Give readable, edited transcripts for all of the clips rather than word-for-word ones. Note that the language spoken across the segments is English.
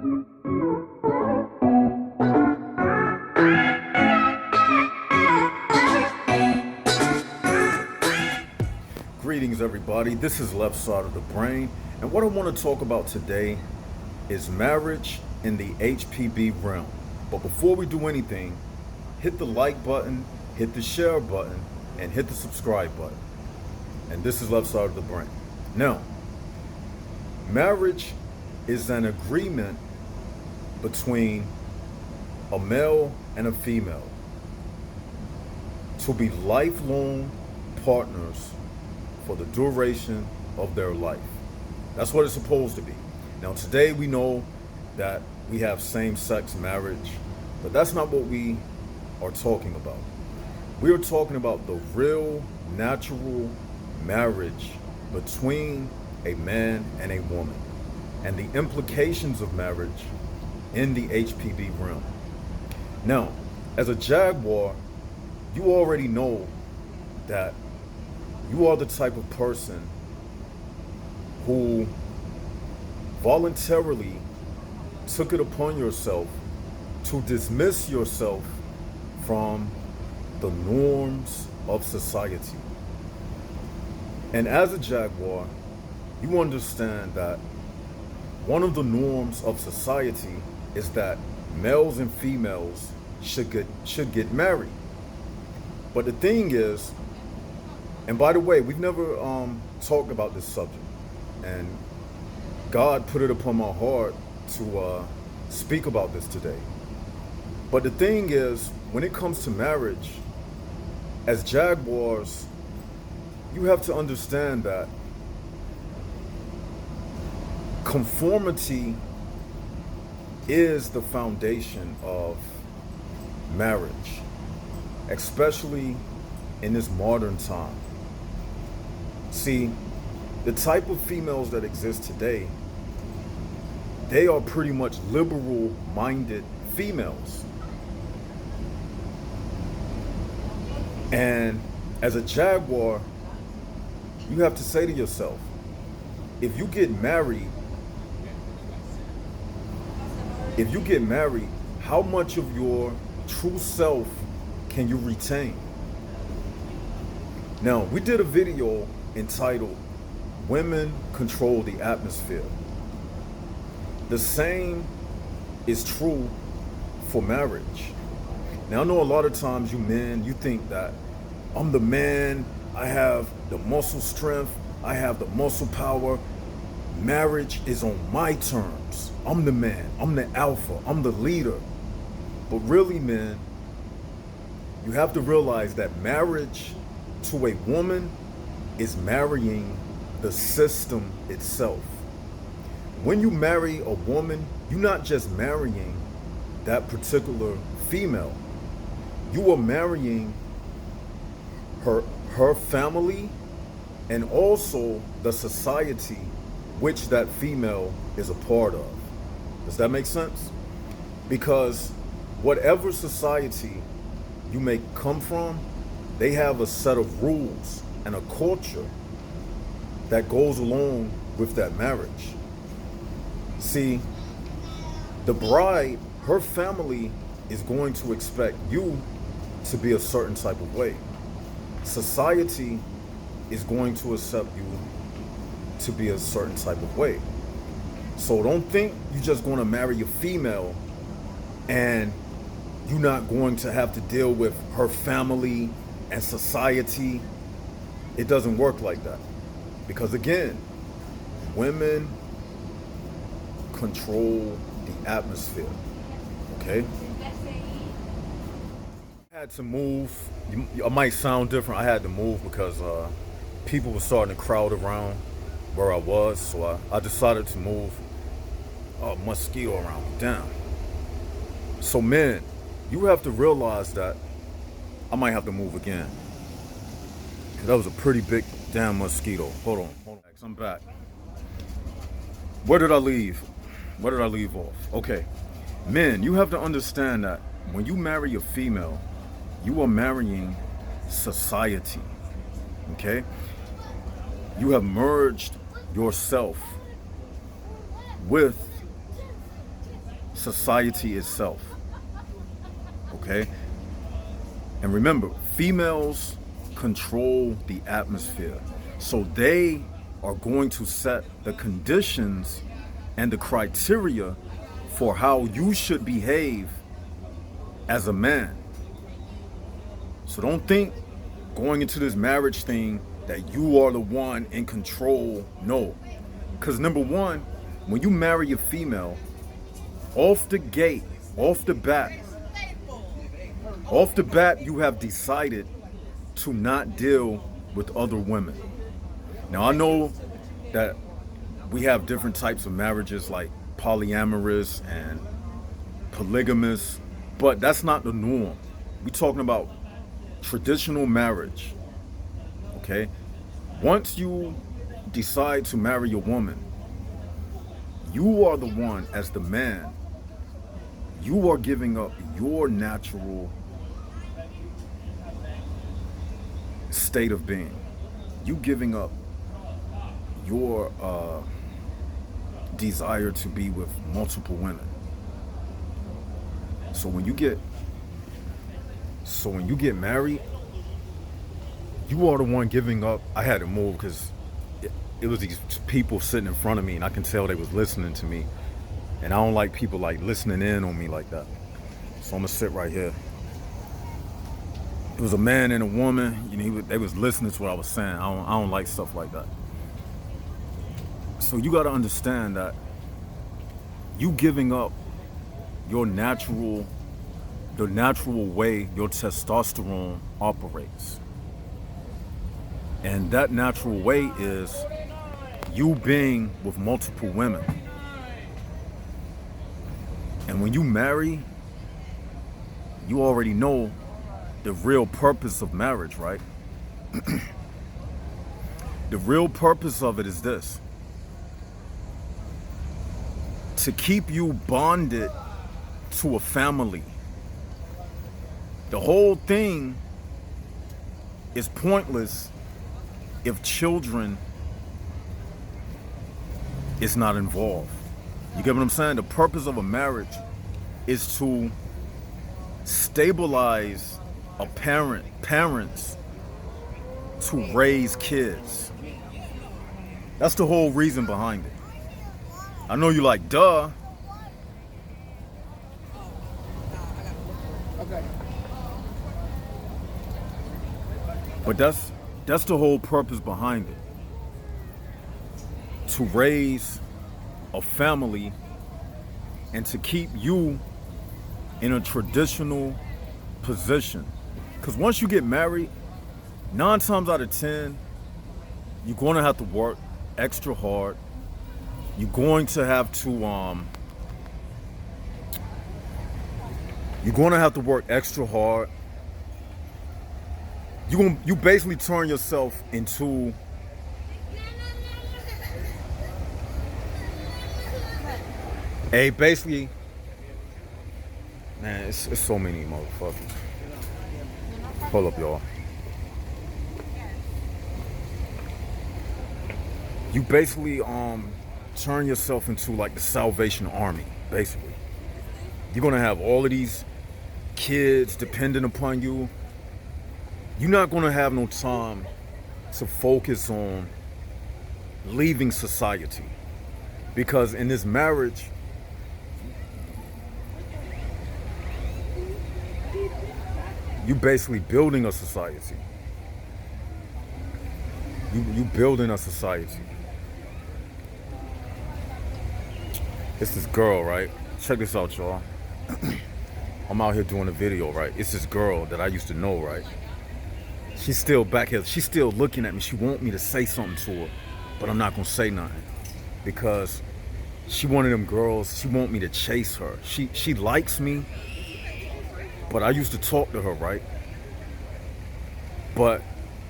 Greetings, everybody. This is Left Side of the Brain, and what I want to talk about today is marriage in the HPB realm. But before we do anything, hit the like button, hit the share button, and hit the subscribe button. And this is Left Side of the Brain. Now, marriage is an agreement between a male and a female to be lifelong partners for the duration of their life. That's what it's supposed to be. Now, today we know that we have same-sex marriage, but that's not what we are talking about. We are talking about the real, natural marriage between a man and a woman, and the implications of marriage in the HPB realm. Now, as a Jaguar, you already know that you are the type of person who voluntarily took it upon yourself to dismiss yourself from the norms of society. And as a Jaguar, you understand that one of the norms of society is that males and females should get married. But the thing is, and by the way, we've never talked about this subject, and God put it upon my heart to speak about this today. But the thing is, when it comes to marriage, as Jaguars, you have to understand that conformity is the foundation of marriage, especially in this modern time. See, the type of females that exist today, they are pretty much liberal-minded females. And as a Jaguar, you have to say to yourself, if you get married, how much of your true self can you retain? Now, we did a video entitled Women Control the Atmosphere. The same is true for marriage. Now, I know a lot of times you men, you think that I'm the man, I have the muscle strength, I have the muscle power. Marriage is on my terms. I'm the man, I'm the alpha, I'm the leader. But really, men, you have to realize that marriage to a woman is marrying the system itself. When you marry a woman, you're not just marrying that particular female. You are marrying her family and also the society which that female is a part of. Does that make sense? Because whatever society you may come from, they have a set of rules and a culture that goes along with that marriage. See, the bride, her family is going to expect you to be a certain type of way. Society is going to accept you to be a certain type of way. So don't think you're just going to marry a female and you're not going to have to deal with her family and society. It doesn't work like that. Because again, women control the atmosphere, okay? I had to move. I might sound different. I had to move because people were starting to crowd around where I was, so I decided to move a mosquito around me. Damn. So men, you have to realize that I might have to move again. That was a pretty big damn mosquito. Hold on. I'm back. Where did I leave? Where did I leave off? Okay. Men, you have to understand that when you marry a female, you are marrying society. Okay? You have merged yourself with society itself. Okay? And remember, females control the atmosphere. So they are going to set the conditions and the criteria for how you should behave as a man. So don't think going into this marriage thing that you are the one in control. No. Because number one, when you marry a female, off the gate, off the bat, you have decided to not deal with other women. Now, I know that we have different types of marriages like polyamorous and polygamous, but that's not the norm. We're talking about traditional marriage, okay? Once you decide to marry a woman, you are the one, as the man, you are giving up your natural state of being. You giving up your desire to be with multiple women. So when you get married, you are the one giving up. I had to move because it was these people sitting in front of me, and I can tell they was listening to me. And I don't like people like listening in on me like that. So I'm gonna sit right here. It was a man and a woman. You know, they was listening to what I was saying. I don't like stuff like that. So you got to understand that you giving up the natural way your testosterone operates. And that natural way is you being with multiple women. And when you marry, you already know the real purpose of marriage, right? The real purpose of it is this: to keep you bonded to a family. The whole thing is pointless if children is not involved. You get what I'm saying? The purpose of a marriage is to stabilize parents to raise kids. That's the whole reason behind it. I know you like, duh. But that's the whole purpose behind it. To raise a family and to keep you in a traditional position. Because once you get married, 9 times out of 10, you're going to have to work extra hard. You're going to have to work extra hard. You basically turn yourself into basically, man, it's so many motherfuckers. Hold up, y'all. You basically turn yourself into like the Salvation Army, basically. You're gonna have all of these kids dependent upon you. You're not gonna have no time to focus on leaving society. Because in this marriage, you basically building a society. You building a society. It's this girl, right? Check this out, y'all. I'm out here doing a video, right? It's this girl that I used to know, right? She's still back here. She's still looking at me. She want me to say something to her, but I'm not gonna say nothing because she one of them girls. She want me to chase her. She likes me, but I used to talk to her, right? But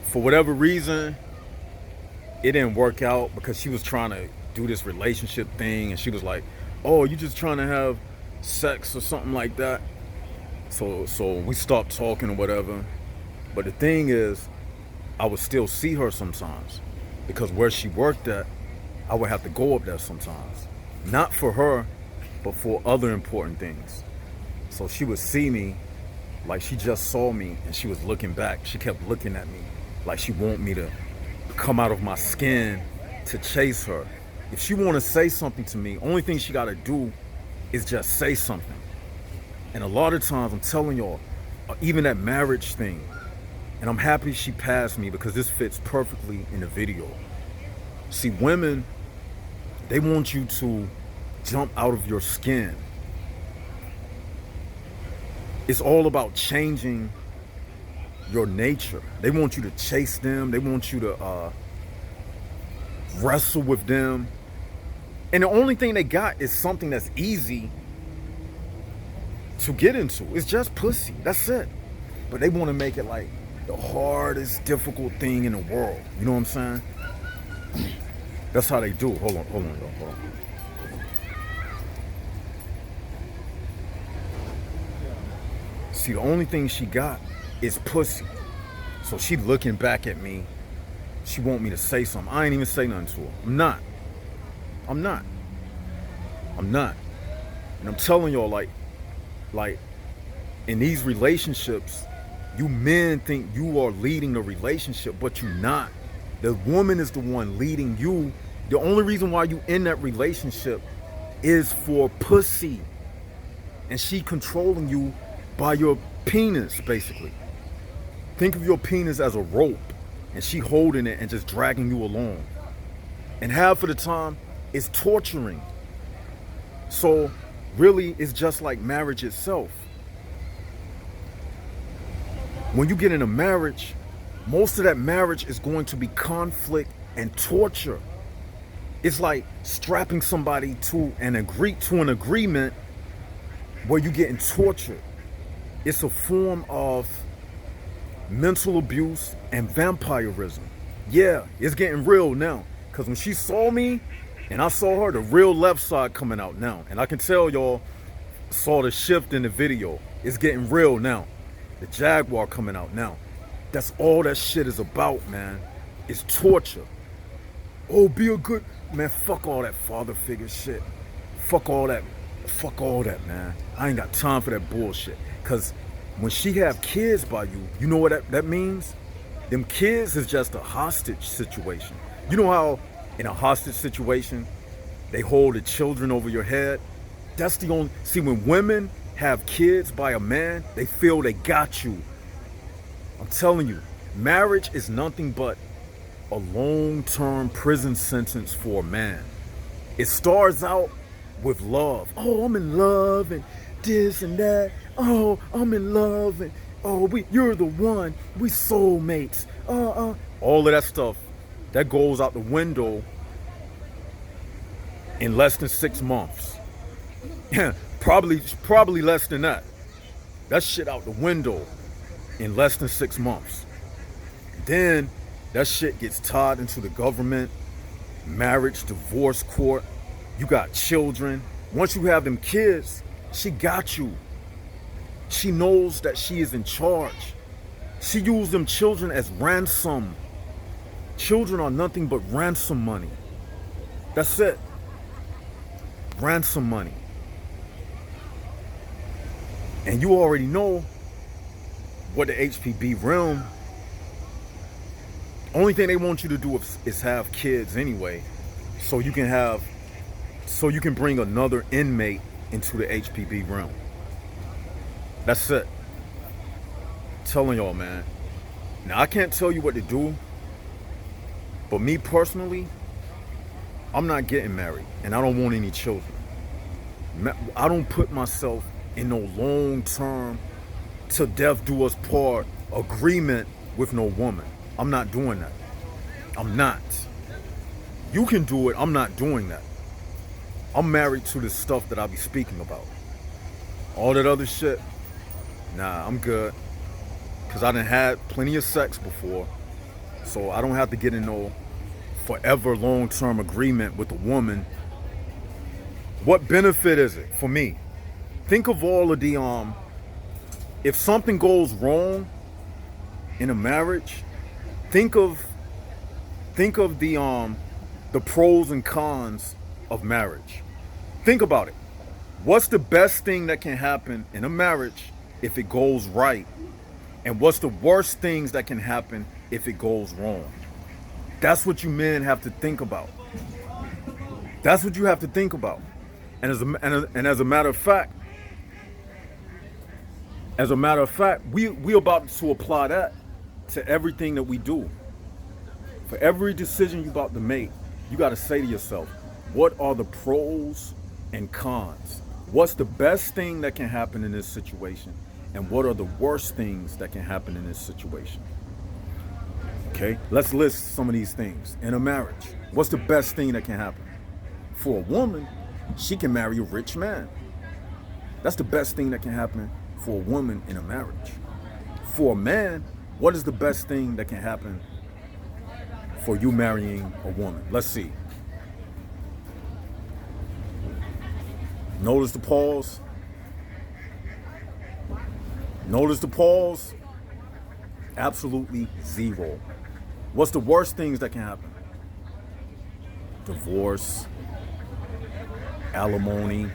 for whatever reason, it didn't work out because she was trying to do this relationship thing, and she was like, "Oh, you just trying to have sex or something like that." So we stopped talking or whatever. But the thing is, I would still see her sometimes because where she worked at, I would have to go up there sometimes. Not for her but for other important things. So she would see me like she just saw me, and she was looking back. She kept looking at me like she want me to come out of my skin to chase her. If she want to say something to me, only thing she got to do is just say something. And a lot of times, I'm telling y'all, even that marriage thing, and I'm happy she passed me because this fits perfectly in the video. See, women, they want you to jump out of your skin. It's all about changing your nature. They want you to chase them. They want you to wrestle with them. And the only thing they got is something that's easy to get into. It's just pussy. That's it. But they want to make it like the hardest, difficult thing in the world. You know what I'm saying? That's how they do it. Hold on, y'all. Hold on. See, the only thing she got is pussy. So she looking back at me. She want me to say something. I ain't even say nothing to her. I'm not. And I'm telling y'all, like in these relationships, you men think you are leading the relationship, but you're not. The woman is the one leading you. The only reason why you in that relationship is for pussy. And she controlling you by your penis, basically. Think of your penis as a rope, and she holding it and just dragging you along. And half of the time, it's torturing. So really, it's just like marriage itself. When you get in a marriage, most of that marriage is going to be conflict and torture. It's like strapping somebody to an agreement where you're getting tortured. It's a form of mental abuse and vampirism. Yeah, it's getting real now. Because when she saw me and I saw her, the real left side coming out now. And I can tell y'all saw the shift in the video. It's getting real now. The Jaguar coming out now. That's all that shit is about, man. It's torture. Oh, be a good... Man, fuck all that father figure shit. Fuck all that, man. I ain't got time for that bullshit. Because when she have kids by you, you know what that means? Them kids is just a hostage situation. You know how in a hostage situation, they hold the children over your head? That's the only... See, when women have kids by a man, they feel they got you. I'm telling you, marriage is nothing but a long-term prison sentence for a man. It starts out with love. Oh, I'm in love and this and that. Oh, I'm in love and you're the one. We soulmates. All of that stuff that goes out the window in less than 6 months. probably less than that. That shit out the window in less than 6 months. Then that shit gets tied into the government, marriage, divorce court. You got children. Once you have them kids, she got you. She knows that she is in charge. She used them children as ransom. Children are nothing but ransom money. That's it. Ransom money. And you already know what the HPB realm, only thing they want you to do is have kids anyway, so you can bring another inmate into the HPB realm. That's it. I'm telling y'all, man. Now, I can't tell you what to do, but me personally, I'm not getting married, and I don't want any children. I don't put myself in no long-term, till death do us part agreement with no woman. I'm not doing that. I'm not. You can do it. I'm not doing that. I'm married to the stuff that I be speaking about. All that other shit, nah, I'm good. Because I done had plenty of sex before. So I don't have to get in no forever long-term agreement with a woman. What benefit is it for me? Think of all of the, if something goes wrong in a marriage, think of the pros and cons of marriage. Think about it. What's the best thing that can happen in a marriage if it goes right? And what's the worst things that can happen if it goes wrong? That's what you men have to think about. That's what you have to think about. And as a matter of fact, we about to apply that to everything that we do. For every decision you're about to make, you got to say to yourself, what are the pros and cons? What's the best thing that can happen in this situation? And what are the worst things that can happen in this situation? Okay, let's list some of these things. In a marriage, what's the best thing that can happen? For a woman, she can marry a rich man. That's the best thing that can happen for a woman in a marriage. For a man, what is the best thing that can happen for you marrying a woman? Let's see. Notice the pause. Notice the pause. Absolutely zero. What's the worst things that can happen? Divorce, alimony,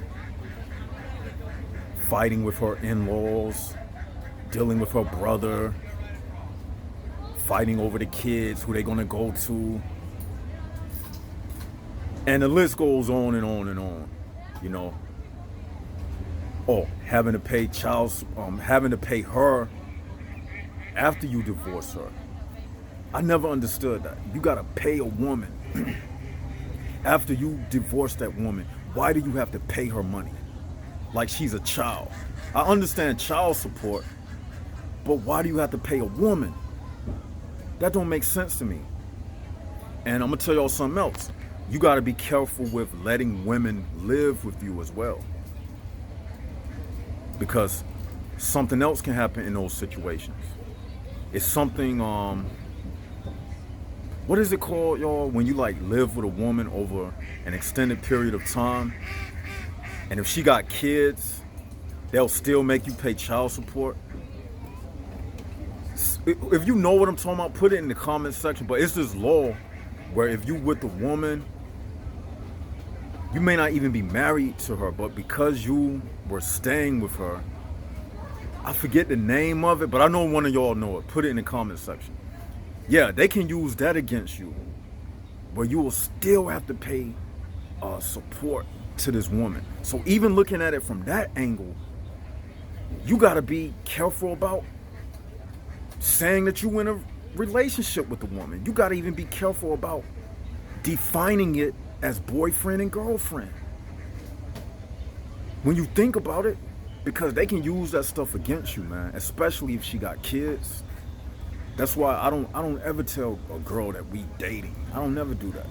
fighting with her in-laws, dealing with her brother, fighting over the kids, who they're gonna go to. And the list goes on and on and on, you know. Oh, having to pay having to pay her after you divorce her. I never understood that. You gotta pay a woman after you divorce that woman. Why do you have to pay her money? Like she's a child. I understand child support, but why do you have to pay a woman? That don't make sense to me. And I'm gonna tell y'all something else. You gotta be careful with letting women live with you as well. Because something else can happen in those situations. It's something, what is it called, y'all? When you like live with a woman over an extended period of time, and if she got kids, they'll still make you pay child support. If you know what I'm talking about, put it in the comment section. But it's this law where if you with the woman, you may not even be married to her, but because you were staying with her, I forget the name of it, but I know one of y'all know it. Put it in the comment section. Yeah, they can use that against you, where you will still have to pay support to this woman. So even looking at it from that angle, you got to be careful about saying that you in a relationship with the woman. You got to even be careful about defining it as boyfriend and girlfriend. When you think about it, because they can use that stuff against you, man, especially if she got kids. That's why I don't ever tell a girl that we dating. I don't never do that.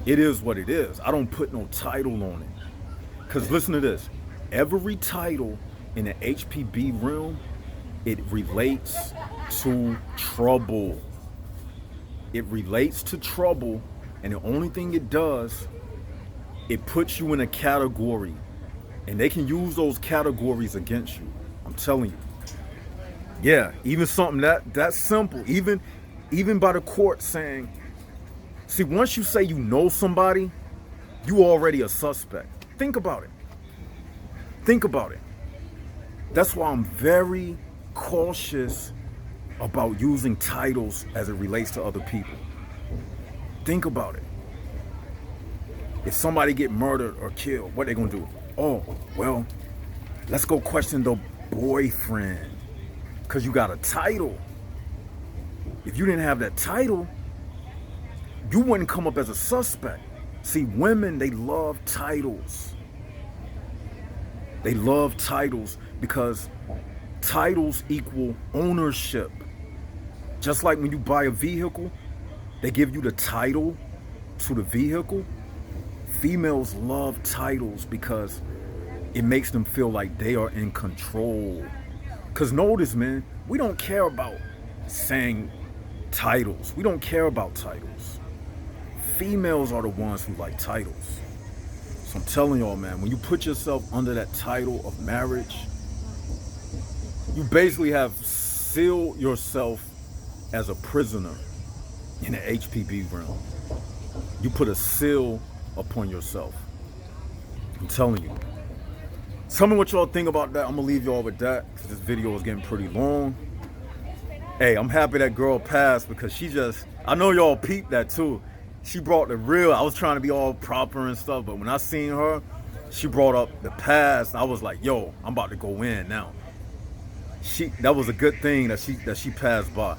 It is what it is. I don't put no title on it. Because listen to this. Every title in the HPB realm, it relates to trouble. It relates to trouble, and the only thing it does, it puts you in a category, and they can use those categories against you. I'm telling you. Yeah, even something that's simple, even by the court saying, see, once you say you know somebody, you already a suspect. Think about it. Think about it. That's why I'm very cautious about using titles as it relates to other people. Think about it. If somebody get murdered or killed, what they gonna do? Oh, well, let's go question the boyfriend. Because you got a title. If you didn't have that title, you wouldn't come up as a suspect. See, women, they love titles. They love titles because titles equal ownership. Just like when you buy a vehicle, they give you the title to the vehicle. Females love titles because it makes them feel like they are in control. Because notice, man, we don't care about saying titles. We don't care about titles. Females are the ones who like titles. So I'm telling y'all, man, when you put yourself under that title of marriage, you basically have sealed yourself as a prisoner in the HPB realm. You put a seal upon yourself. I'm telling you. Tell me what y'all think about that. I'm gonna leave y'all with that because this video is getting pretty long. Hey, I'm happy that girl passed because she just, I know y'all peeped that too. She brought the real, I was trying to be all proper and stuff, but when I seen her, she brought up the past. I was like, yo, I'm about to go in now. That was a good thing that she passed by.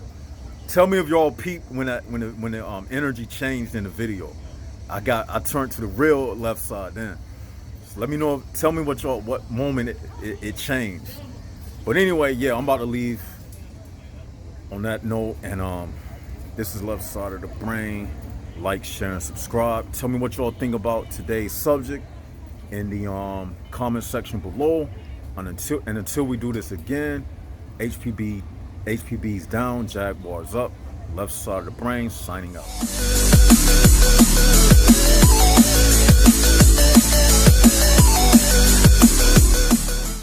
Tell me if y'all peeped when the energy changed in the video. I turned to the real left side then. So let me know. Tell me what moment it changed. But anyway, yeah, I'm about to leave on that note, and this is Left Side of the Brain. Like, share, and subscribe. Tell me what y'all think about today's subject in the comment section below. And until we do this again, HPB's down, Jaguars up. Left Side of the Brain signing out.